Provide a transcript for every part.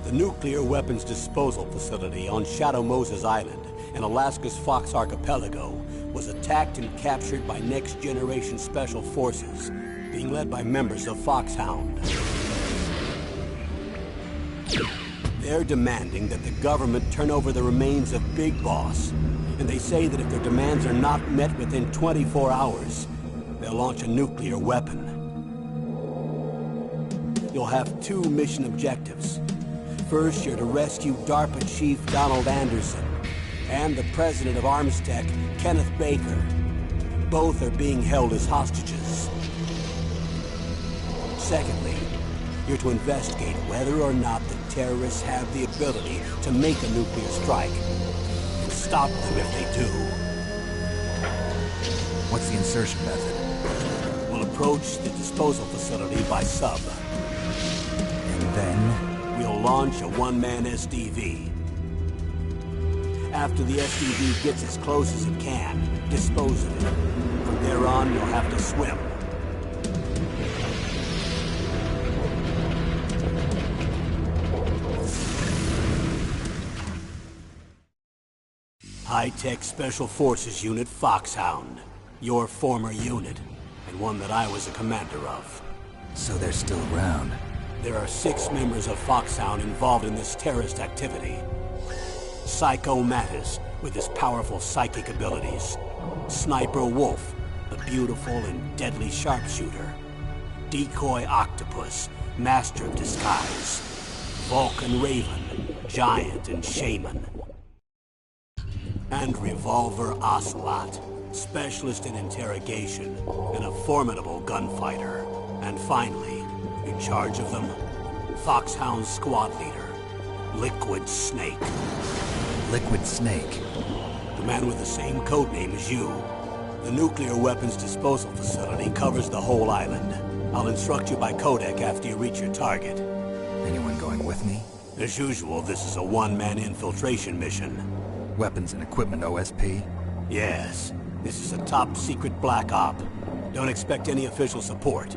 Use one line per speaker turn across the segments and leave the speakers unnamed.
The nuclear weapons disposal facility on Shadow Moses Island in Alaska's Fox Archipelago was attacked and captured by Next Generation Special Forces, being led by members of Foxhound. They're demanding that the government turn over the remains of Big Boss, and they say that if their demands are not met within 24 hours, they'll launch a nuclear weapon. You'll have two mission objectives. First, you're to rescue DARPA Chief Donald Anderson and the president of Armstech, Kenneth Baker. Both are being held as hostages. Secondly, you're to investigate whether or not the terrorists have the ability to make a nuclear strike, and stop them if they do.
What's the insertion method?
We'll approach the disposal facility by sub.
And then?
We'll launch a one-man SDV. After the SDV gets as close as it can, dispose of it. From there on, you'll have to swim. High-Tech Special Forces Unit Foxhound. Your former unit, and one that I was a commander of.
So they're still around.
There are 6 members of Foxhound involved in this terrorist activity. Psycho Mattis, with his powerful psychic abilities. Sniper Wolf, the beautiful and deadly sharpshooter. Decoy Octopus, master of disguise. Vulcan Raven, giant and shaman. And Revolver Ocelot, specialist in interrogation and a formidable gunfighter. And finally, in charge of them, Foxhound squad leader, Liquid Snake.
Liquid Snake?
The man with the same codename as you. The nuclear weapons disposal facility covers the whole island. I'll instruct you by codec after you reach your target.
Anyone going with me?
As usual, this is a one-man infiltration mission.
Weapons and equipment OSP?
Yes. This is a top-secret black op. Don't expect any official support.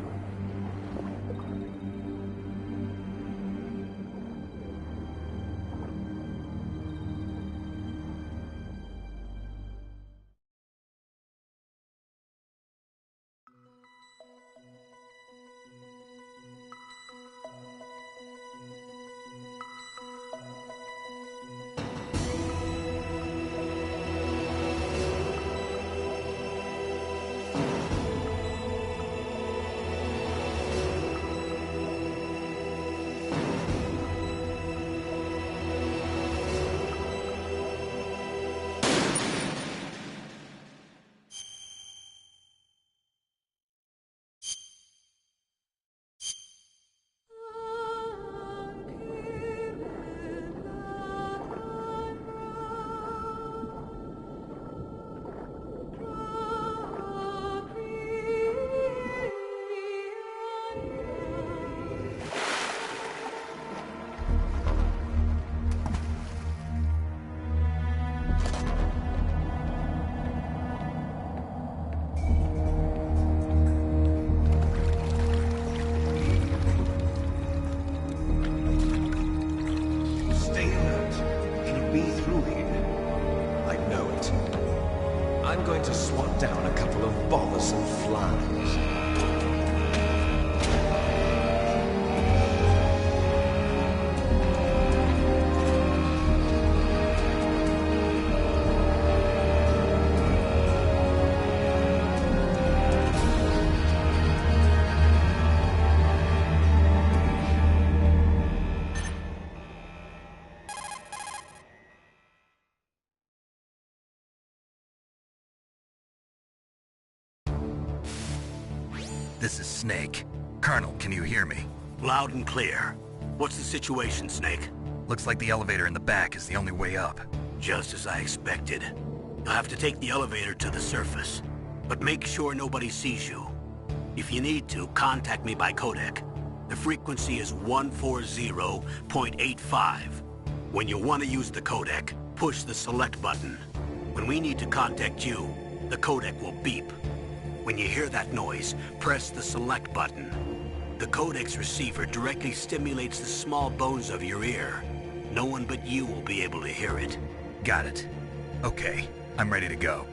I'm going to swat down a couple of bothersome flies.
This is Snake. Colonel, can you hear me?
Loud and clear. What's the situation, Snake?
Looks like the elevator in the back is the only way up.
Just as I expected. You'll have to take the elevator to the surface. But make sure nobody sees you. If you need to, contact me by codec. The frequency is 140.85. When you want to use the codec, push the select button. When we need to contact you, the codec will beep. When you hear that noise, press the select button. The codex receiver directly stimulates the small bones of your ear. No one but you will be able to hear it.
Got it. Okay, I'm ready to go.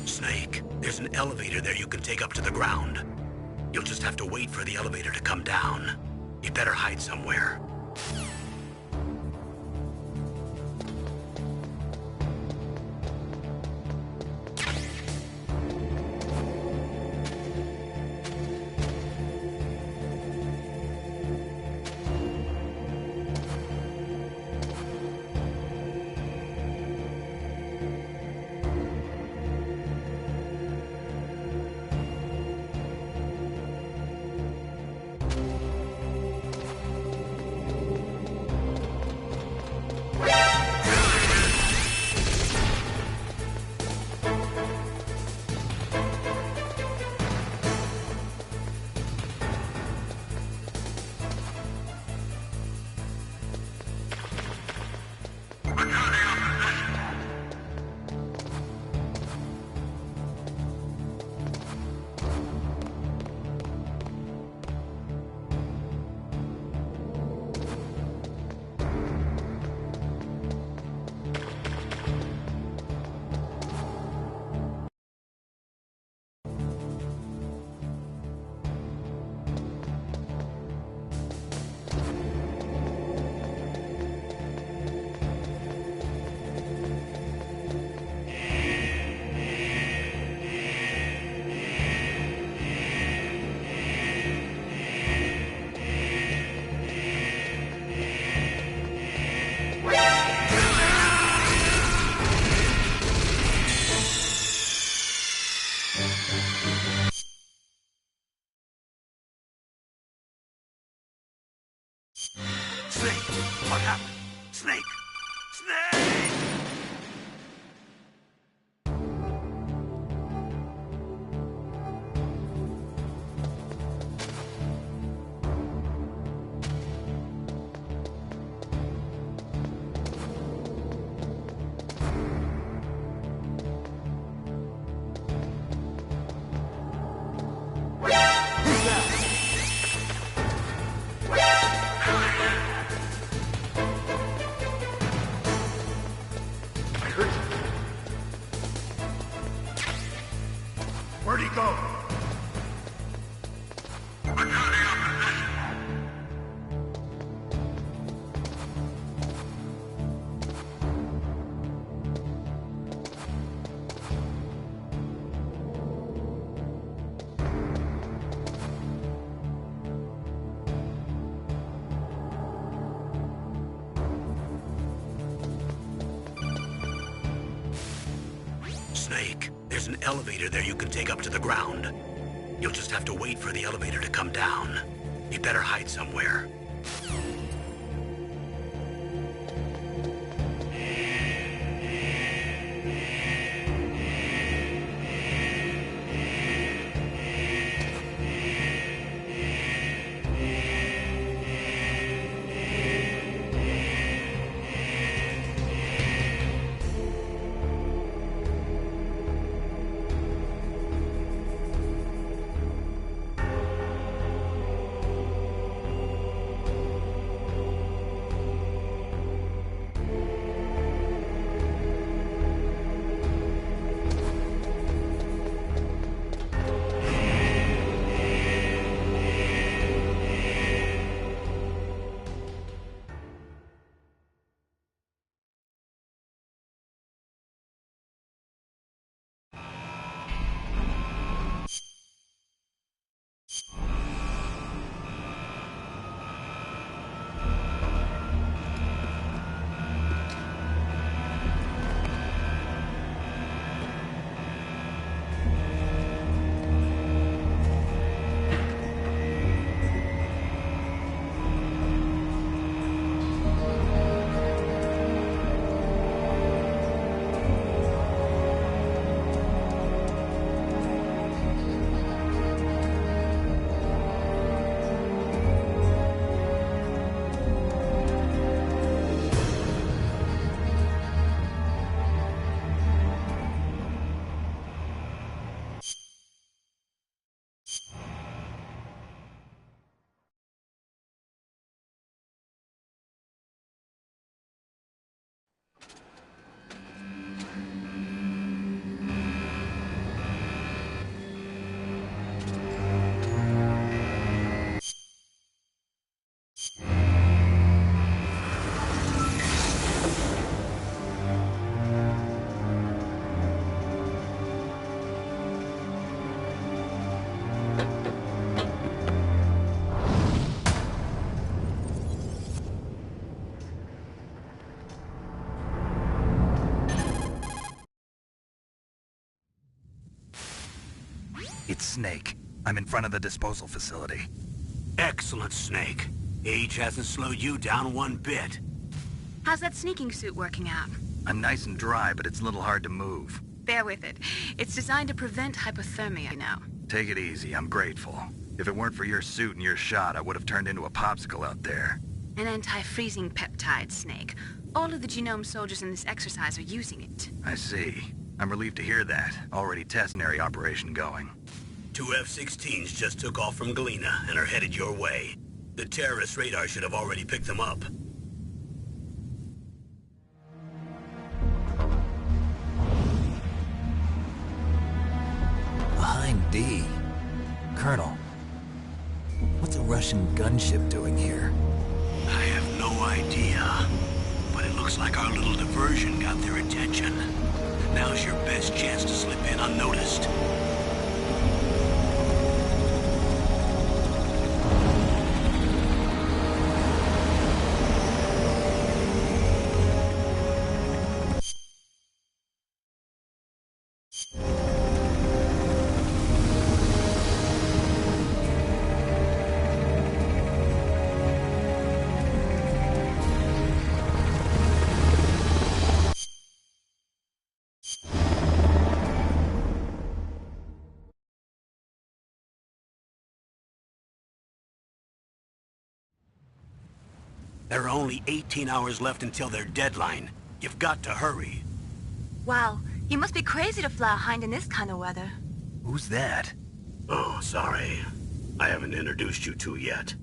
Snake, there's an elevator there you can take up to the ground. You'll just have to wait for the elevator to come down. You'd better hide somewhere. Snake! What happened? Snake! Snake!
Where'd he go?
Snake, there's an elevator there you can take up to the ground. You'll just have to wait for the elevator to come down. You'd better hide somewhere.
Snake. I'm in front of the disposal facility.
Excellent, Snake. Age hasn't slowed you down one bit.
How's that sneaking suit working out?
I'm nice and dry, but it's a little hard to move.
Bear with it. It's designed to prevent hypothermia now.
Take it easy, I'm grateful. If it weren't for your suit and your shot, I would have turned into a popsicle out there.
An anti-freezing peptide, Snake. All of the genome soldiers in this exercise are using it.
I see. I'm relieved to hear that. Already testinary operation going.
2 F-16s just took off from Galena and are headed your way. The terrorist radar should have already picked them up.
Behind D. Colonel, what's a Russian gunship doing here?
I have no idea, but it looks like our little diversion got their attention. Now's your best chance to slip in unnoticed. There are only 18 hours left until their deadline. You've got to hurry.
Wow, you must be crazy to fly a Hind in this kind of weather.
Who's that?
Oh, sorry. I haven't introduced you to yet.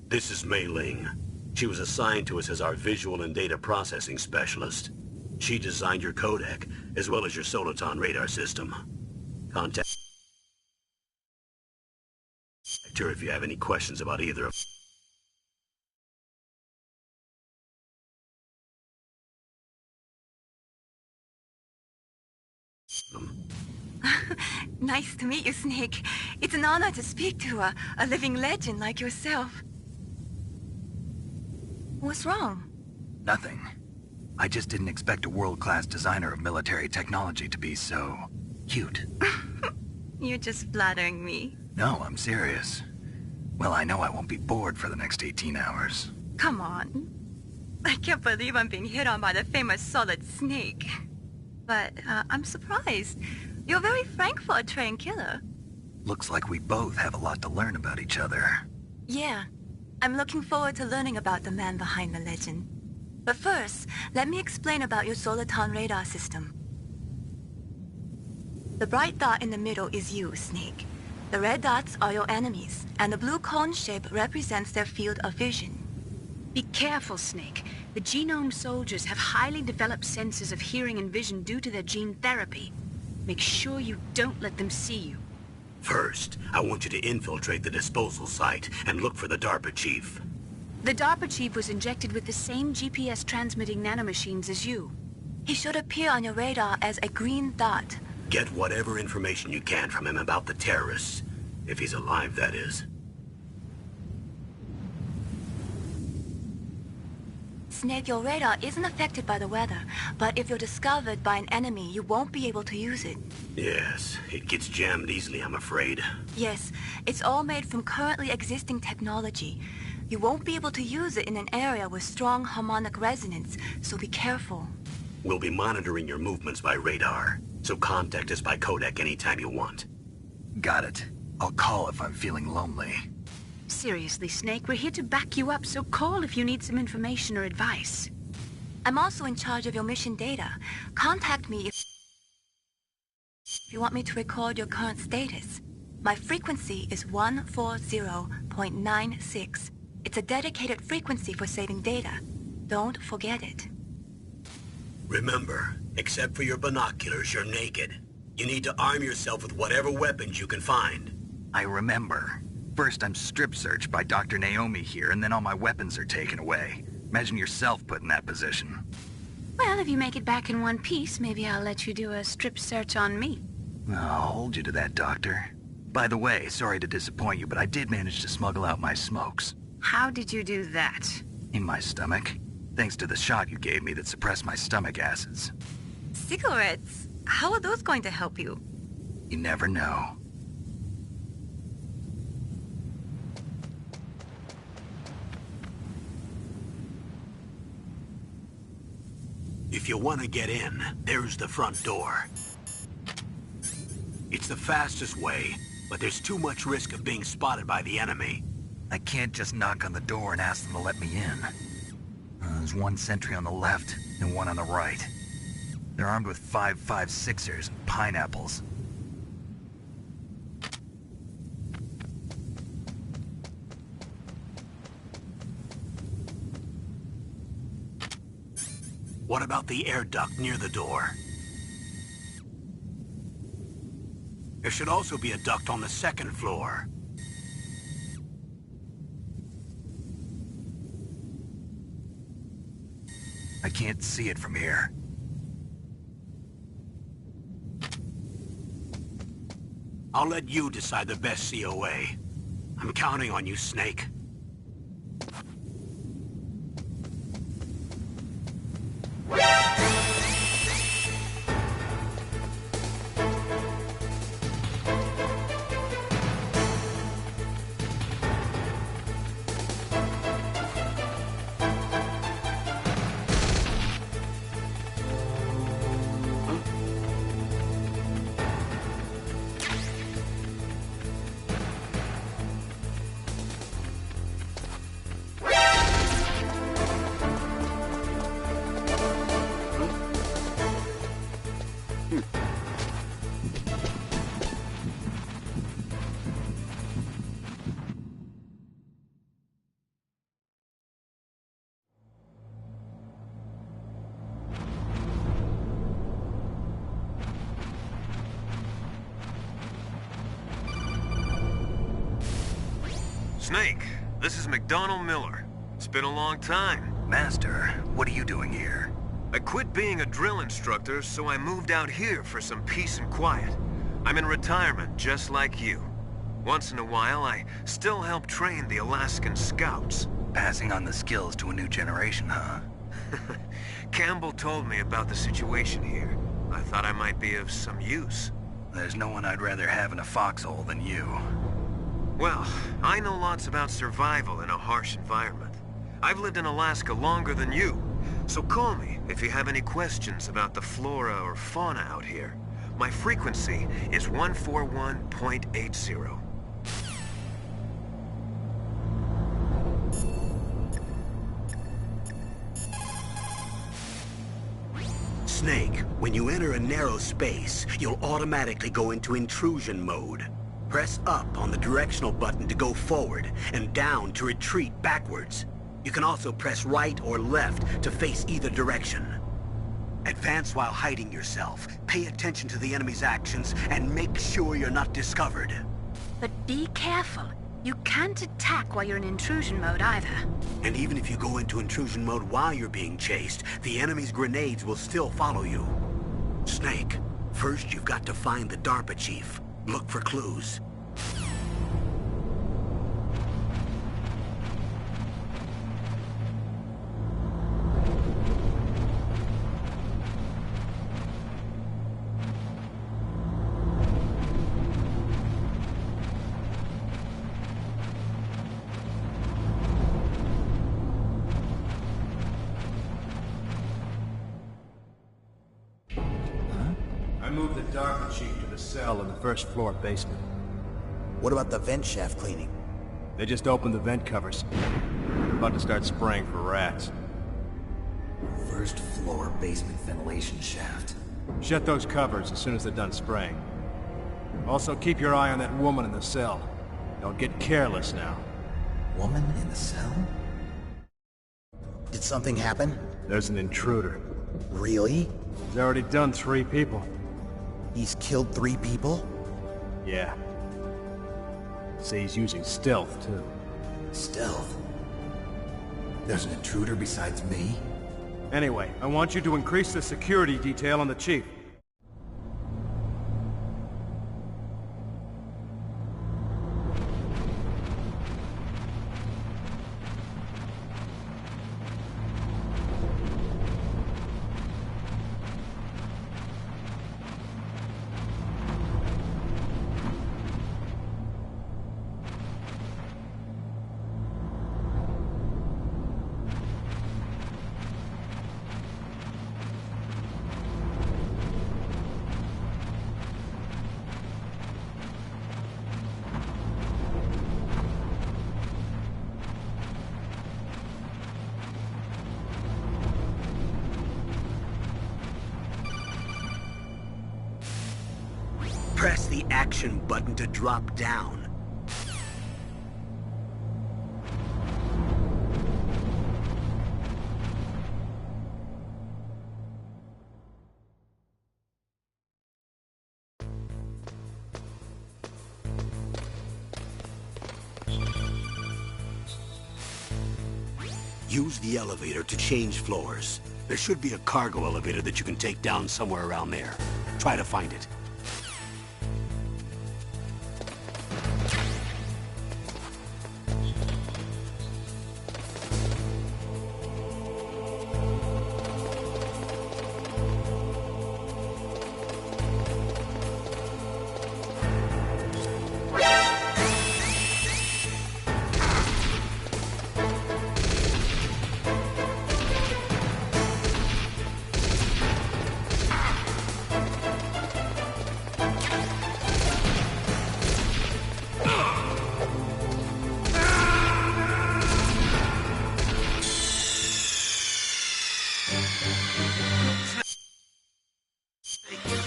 This is Mei Ling. She was assigned to us as our visual and data processing specialist. She designed your codec, as well as your Soliton radar system. Contact her if you have any questions about either of them.
Nice to meet you, Snake. It's an honor to speak to a living legend like yourself. What's wrong?
Nothing. I just didn't expect a world-class designer of military technology to be so cute.
You're just flattering me.
No, I'm serious. Well, I know I won't be bored for the next 18 hours.
Come on. I can't believe I'm being hit on by the famous Solid Snake. But I'm surprised. You're very frank for a trained killer.
Looks like we both have a lot to learn about each other.
Yeah. I'm looking forward to learning about the man behind the legend. But first, let me explain about your Soliton radar system. The bright dot in the middle is you, Snake. The red dots are your enemies, and the blue cone shape represents their field of vision. Be careful, Snake. The genome soldiers have highly developed senses of hearing and vision due to their gene therapy. Make sure you don't let them see you.
First, I want you to infiltrate the disposal site and look for the DARPA chief.
The DARPA chief was injected with the same GPS transmitting nanomachines as you. He should appear on your radar as a green dot.
Get whatever information you can from him about the terrorists. If he's alive, that is.
Snake, your radar isn't affected by the weather, but if you're discovered by an enemy, you won't be able to use it.
Yes, it gets jammed easily, I'm afraid.
Yes, it's all made from currently existing technology. You won't be able to use it in an area with strong harmonic resonance, so be careful.
We'll be monitoring your movements by radar, so contact us by codec anytime you want.
Got it. I'll call if I'm feeling lonely.
Seriously, Snake, we're here to back you up, so call if you need some information or advice. I'm also in charge of your mission data. Contact me if you want me to record your current status. My frequency is 140.96. It's a dedicated frequency for saving data. Don't forget it.
Remember, except for your binoculars, you're naked. You need to arm yourself with whatever weapons you can find.
I remember. First, I'm strip searched by Dr. Naomi here, and then all my weapons are taken away. Imagine yourself put in that position.
Well, if you make it back in one piece, maybe I'll let you do a strip search on me.
I'll hold you to that, Doctor. By the way, sorry to disappoint you, but I did manage to smuggle out my smokes.
How did you do that?
In my stomach. Thanks to the shot you gave me that suppressed my stomach acids.
Cigarettes? How are those going to help you?
You never know.
If you want to get in, there's the front door. It's the fastest way, but there's too much risk of being spotted by the enemy.
I can't just knock on the door and ask them to let me in. There's one sentry on the left and one on the right. They're armed with 5.56ers and pineapples.
What about the air duct near the door? There should also be a duct on the second floor.
I can't see it from here.
I'll let you decide the best COA. I'm counting on you, Snake.
Snake, this is McDonald Miller. It's been a long time.
Master, what are you doing here?
I quit being a drill instructor, so I moved out here for some peace and quiet. I'm in retirement, just like you. Once in a while, I still help train the Alaskan Scouts.
Passing on the skills to a new generation, huh?
Campbell told me about the situation here. I thought I might be of some use.
There's no one I'd rather have in a foxhole than you.
Well, I know lots about survival in a harsh environment. I've lived in Alaska longer than you, so call me if you have any questions about the flora or fauna out here. My frequency is 141.80.
Snake, when you enter a narrow space, you'll automatically go into intrusion mode. Press up on the directional button to go forward, and down to retreat backwards. You can also press right or left to face either direction. Advance while hiding yourself, pay attention to the enemy's actions, and make sure you're not discovered.
But be careful. You can't attack while you're in intrusion mode either.
And even if you go into intrusion mode while you're being chased, the enemy's grenades will still follow you. Snake, first you've got to find the DARPA chief. Look for clues.
I moved the DARPA chief to the cell in the first floor basement.
What about the vent shaft cleaning?
They just opened the vent covers. They're about to start spraying for rats.
First floor basement ventilation shaft.
Shut those covers as soon as they're done spraying. Also, keep your eye on that woman in the cell. Don't get careless now.
Woman in the cell? Did something happen?
There's an intruder.
Really?
He's already done 3 people.
He's killed 3 people?
Yeah. Say he's using stealth, too.
Stealth? There's an intruder besides me?
Anyway, I want you to increase the security detail on the chief.
navigation button to drop down. Use the elevator to change floors. There should be a cargo elevator that you can take down somewhere around there. Try to find it.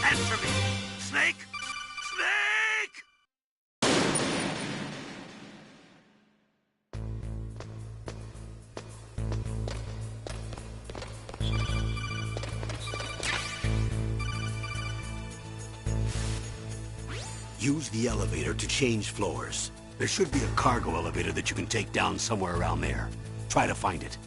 Answer me! Snake! Snake! Use the elevator to change floors. There should be a cargo elevator that you can take down somewhere around there. Try to find it.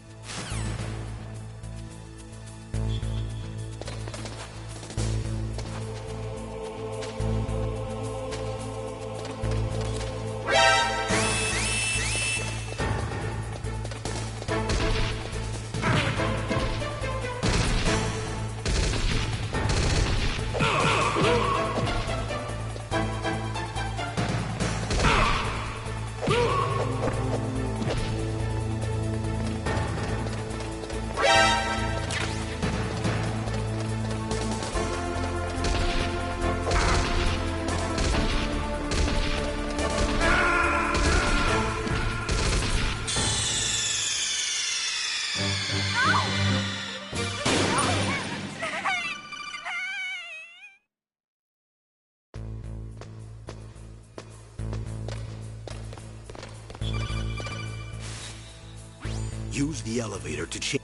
Use the elevator to change.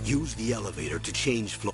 Use the elevator to change floor.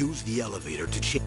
Use the elevator to change.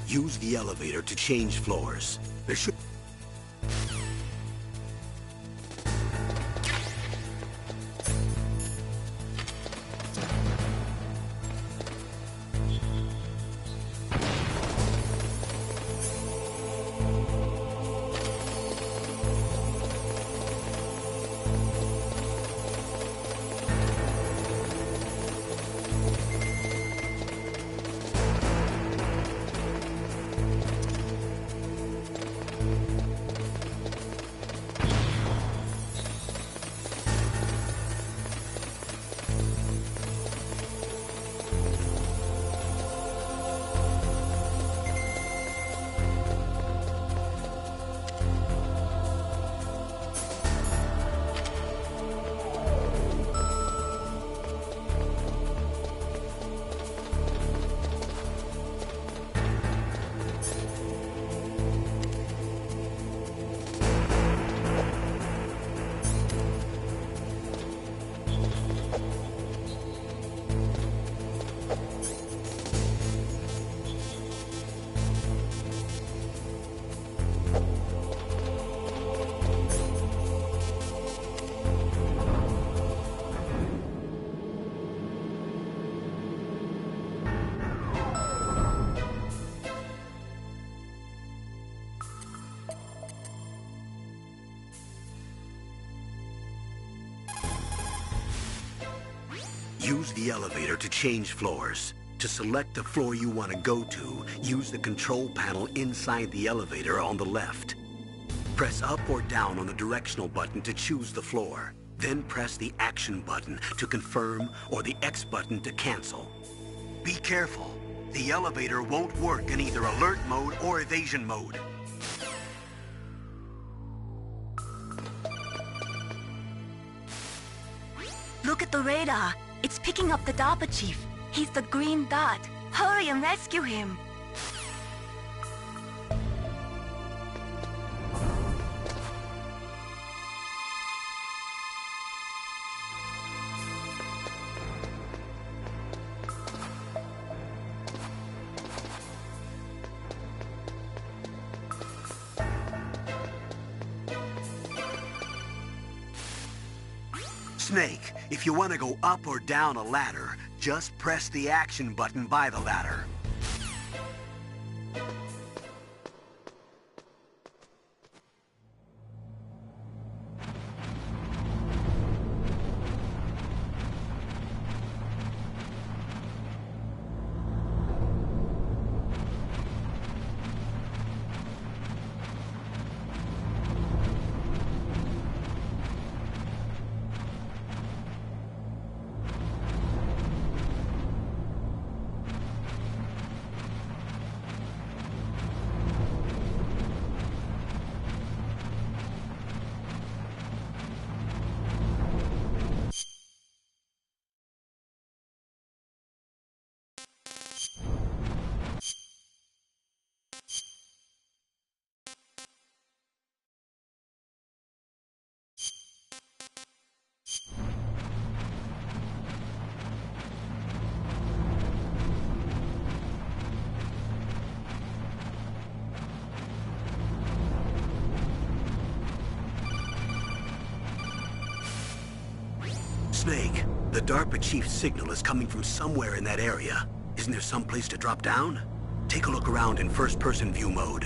Use the elevator to change floors. There should... Use the elevator to change floors. To select the floor you want to go to, use the control panel inside the elevator on the left. Press up or down on the directional button to choose the floor. Then press the action button to confirm or the X button to cancel. Be careful. The elevator won't work in either alert mode or evasion mode.
Look at the radar. It's picking up the DARPA chief. He's the green dot. Hurry and rescue him.
Snake, if you want to go up or down a ladder, just press the action button by the ladder. Snake, the DARPA chief's signal is coming from somewhere in that area. Isn't there some place to drop down? Take a look around in first-person view mode.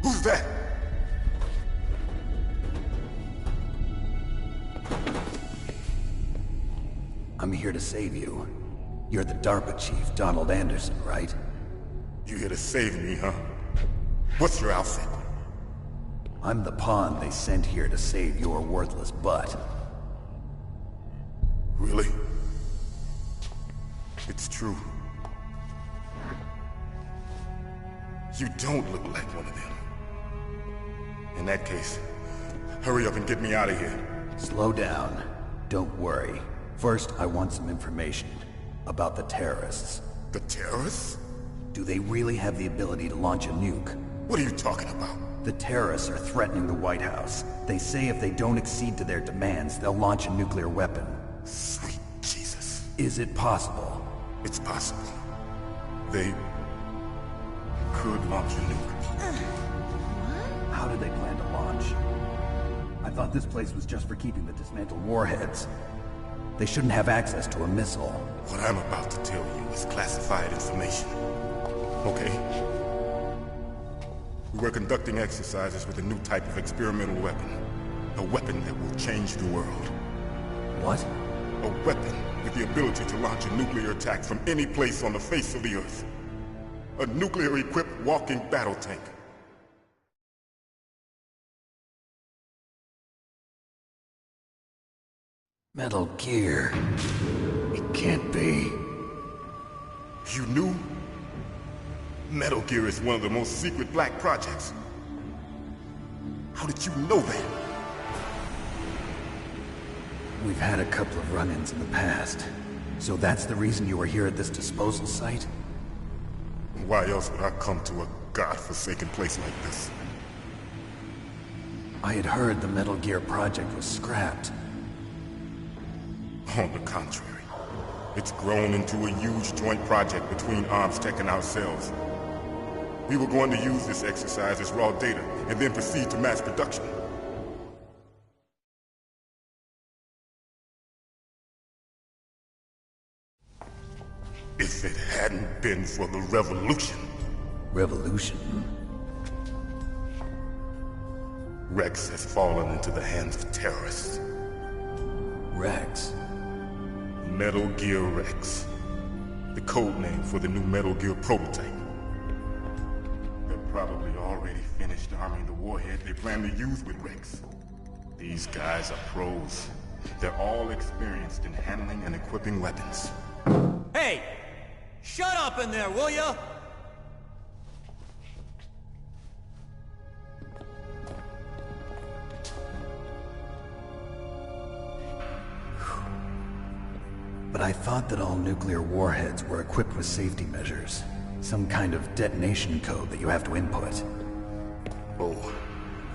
Who's that?
I'm here to save you. You're the DARPA chief, Donald Anderson, right?
You here to save me, huh? What's your outfit?
I'm the pawn they sent here to save your worthless butt.
Really? It's true. You don't look like one of them. In that case, hurry up and get me out of here.
Slow down. Don't worry. First, I want some information about the terrorists.
The terrorists?
Do they really have the ability to launch a nuke?
What are you talking about?
The terrorists are threatening the White House. They say if they don't accede to their demands, they'll launch a nuclear weapon.
Sweet Jesus.
Is it possible?
It's possible. They could launch a nuke.
How do they plan to launch? I thought this place was just for keeping the dismantled warheads. They shouldn't have access to a missile.
What I'm about to tell you is classified information. Okay? We were conducting exercises with a new type of experimental weapon. A weapon that will change the world.
What?
A weapon with the ability to launch a nuclear attack from any place on the face of the Earth. A nuclear-equipped walking battle tank.
Metal Gear. It can't be.
You knew? Metal Gear is one of the most secret black projects. How did you know that?
We've had a couple of run-ins in the past. So that's the reason you were here at this disposal site?
Why else would I come to a godforsaken place like this?
I had heard the Metal Gear project was scrapped.
On the contrary, it's grown into a huge joint project between ArmsTech and ourselves. We were going to use this exercise as raw data, and then proceed to mass production. If it hadn't been for the revolution.
Revolution?
Rex has fallen into the hands of terrorists.
Rex?
Metal Gear Rex. The code name for the new Metal Gear prototype. They're probably already finished arming the warhead they plan to use with Rex. These guys are pros. They're all experienced in handling and equipping weapons.
Hey! Shut up in there, will ya?
But I thought that all nuclear warheads were equipped with safety measures. Some kind of detonation code that you have to input.
Oh,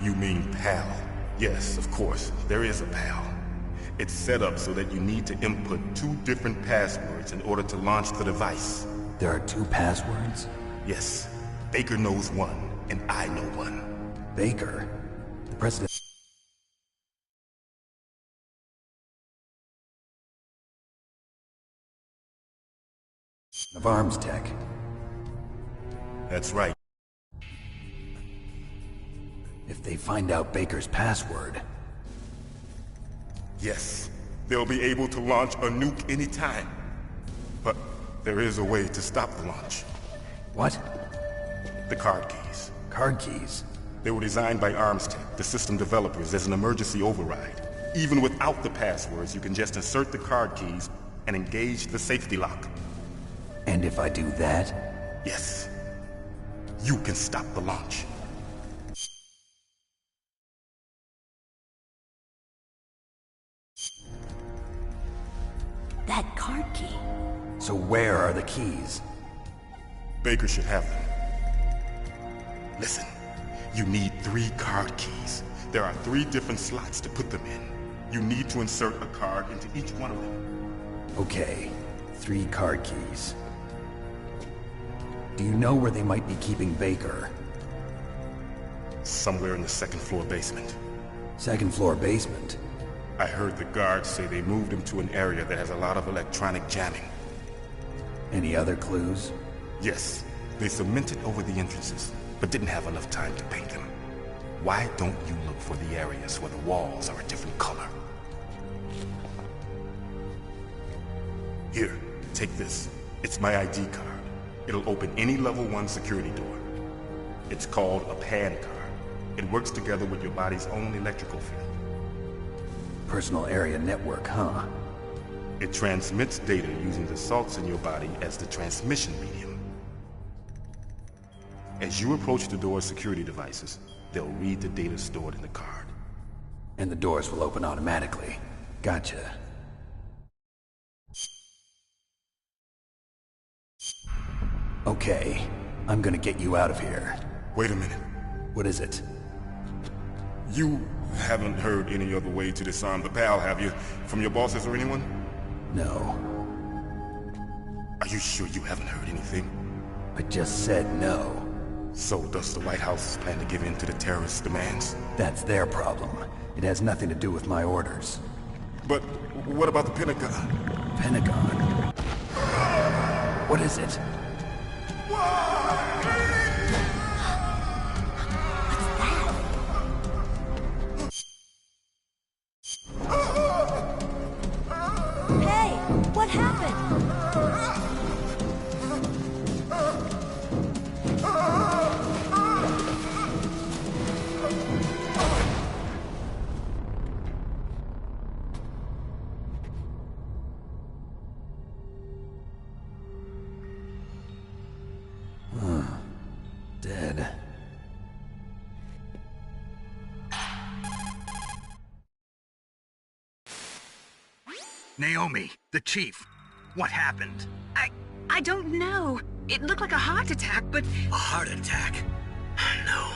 you mean PAL? Yes, of course, there is a PAL. It's set up so that you need to input 2 different passwords in order to launch the device.
There are 2 passwords?
Yes, Baker knows one, and I know one.
Baker? The president... of Arms Tech.
That's right.
If they find out Baker's password...
Yes, they'll be able to launch a nuke anytime. But there is a way to stop the launch.
What?
The card keys.
Card keys?
They were designed by ArmsTech, the system developers, as an emergency override. Even without the passwords, you can just insert the card keys and engage the safety lock.
And if I do that?
Yes. You can stop the launch.
That card key.
So where are the keys?
Baker should have them. Listen, you need 3 card keys. There are 3 different slots to put them in. You need to insert a card into each one of them.
Okay, 3 card keys. Do you know where they might be keeping Baker?
Somewhere in the 2nd floor basement.
2nd floor basement?
I heard the guards say they moved him to an area that has a lot of electronic jamming.
Any other clues?
Yes, they cemented over the entrances, but didn't have enough time to paint them. Why don't you look for the areas where the walls are a different color? Here, take this. It's my ID card. It'll open any level 1 security door. It's called a PAN card. It works together with your body's own electrical field.
Personal area network, huh?
It transmits data using the salts in your body as the transmission medium. As you approach the door's security devices, they'll read the data stored in the card.
And the doors will open automatically. Gotcha. Okay, I'm gonna get you out of here.
Wait a minute.
What is it?
You haven't heard any other way to disarm the PAL, have you? From your bosses or anyone?
No.
Are you sure you haven't heard anything?
I just said no.
So does the White House plan to give in to the terrorists' demands?
That's their problem. It has nothing to do with my orders.
But what about the Pentagon?
Pentagon? What is it?
Hey, what happened?
Dead.
Naomi, the chief. What happened?
I don't know. It looked like a heart attack, but...
A heart attack? No,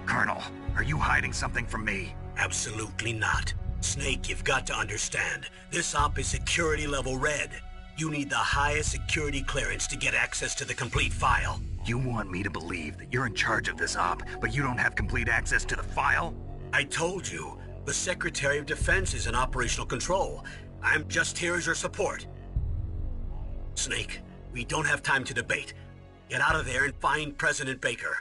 Colonel, are you hiding something from me?
absolutely not. Snake, you've got to understand. This op is security level red. You need the highest security clearance to get access to the complete file.
You want me to believe that you're in charge of this op, but you don't have complete access to the file?
I told you, the Secretary of Defense is in operational control. I'm just here as your support. Snake, We don't have time to debate. Get out of there and find President Baker.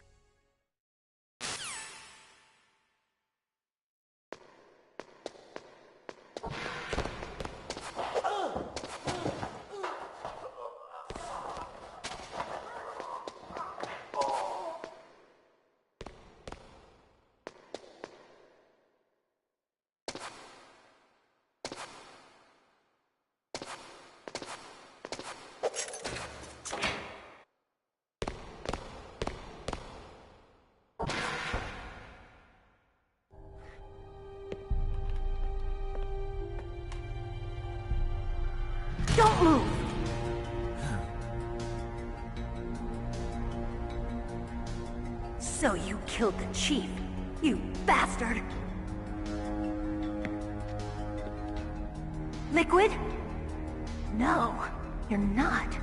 Don't move! So you killed the chief, you bastard! Liquid? No, you're not.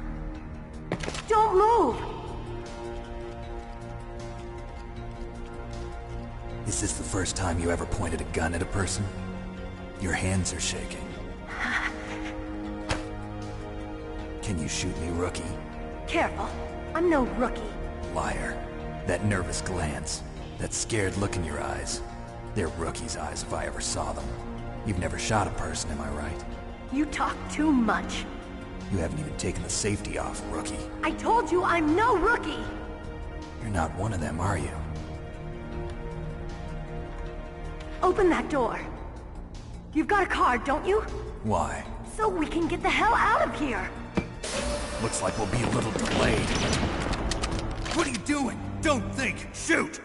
Don't move!
Is this the first time you ever pointed a gun at a person? Your hands are shaking. Can you shoot me, rookie?
Careful, I'm no rookie.
Liar. That nervous glance, that scared look in your eyes. They're rookie's eyes if I ever saw them. You've never shot a person, am I right?
You talk too much.
You haven't even taken the safety off, rookie.
I told you I'm no rookie!
You're not one of them, are you?
Open that door. You've got a card, don't you?
Why?
So we can get the hell out of here!
Looks like we'll be a little delayed. What are you doing? Don't think! Shoot!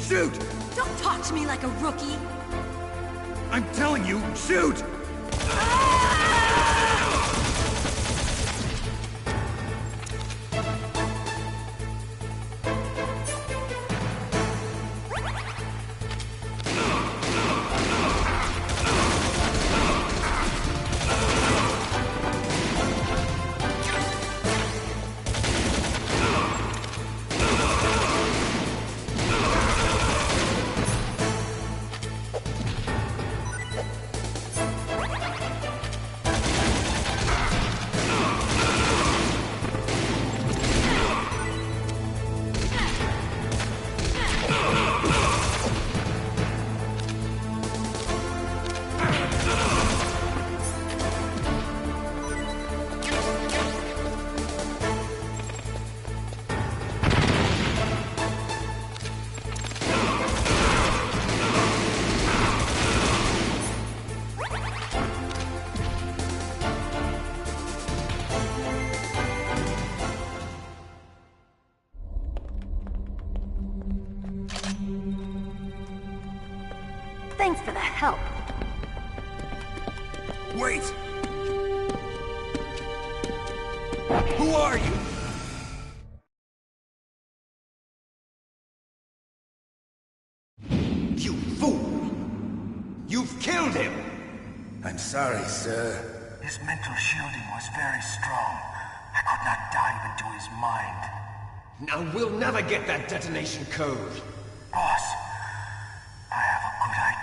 Shoot! Don't talk to me like a rookie!
I'm telling you, shoot!
Thanks for the help.
Wait! Who are you?
You fool! You've killed him!
I'm sorry, sir.
His mental shielding was very strong. I could not dive into his mind. Now we'll never get that detonation code. Boss, I have a good idea.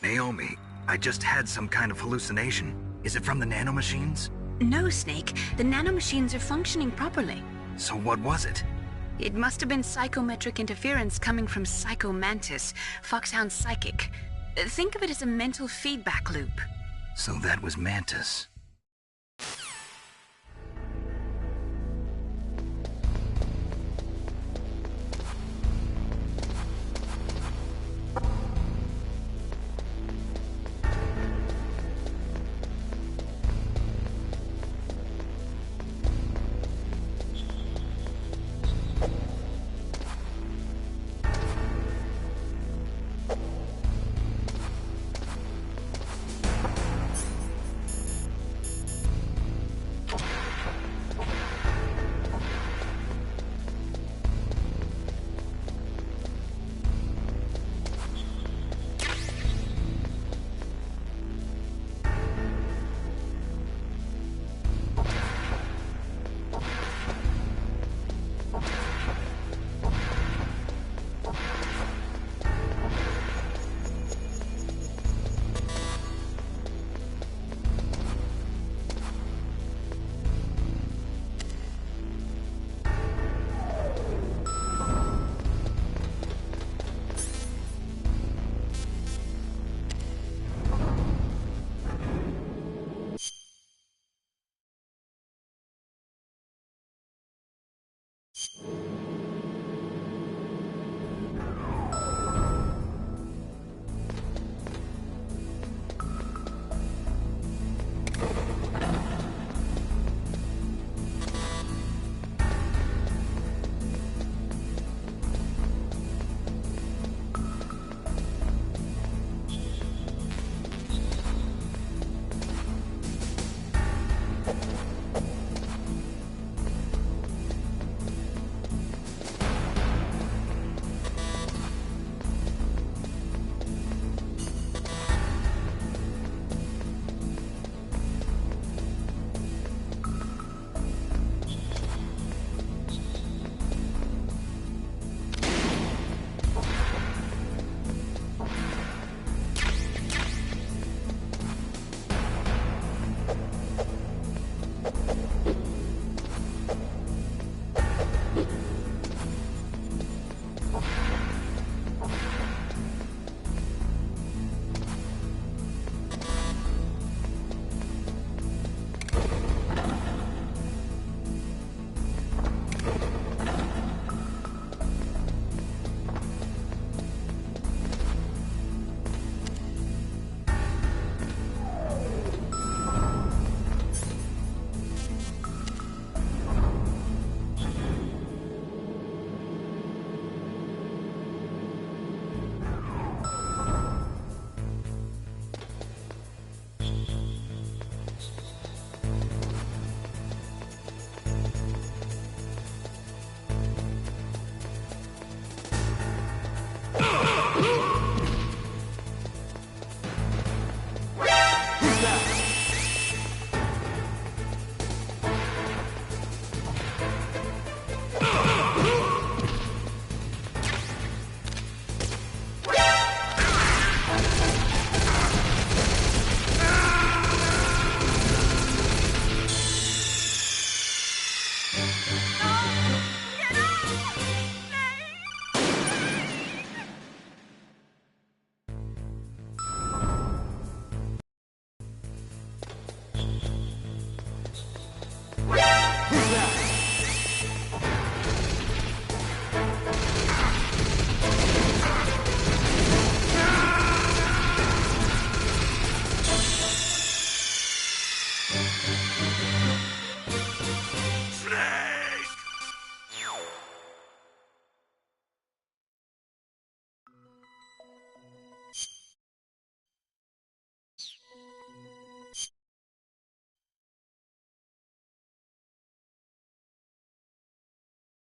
Naomi, I just had some kind of hallucination. Is it from the nanomachines?
No, Snake. The nanomachines are functioning properly.
So what was it?
It must have been psychometric interference coming from Psycho Mantis, Foxhound's psychic. Think of it as a mental feedback loop.
So that was Mantis.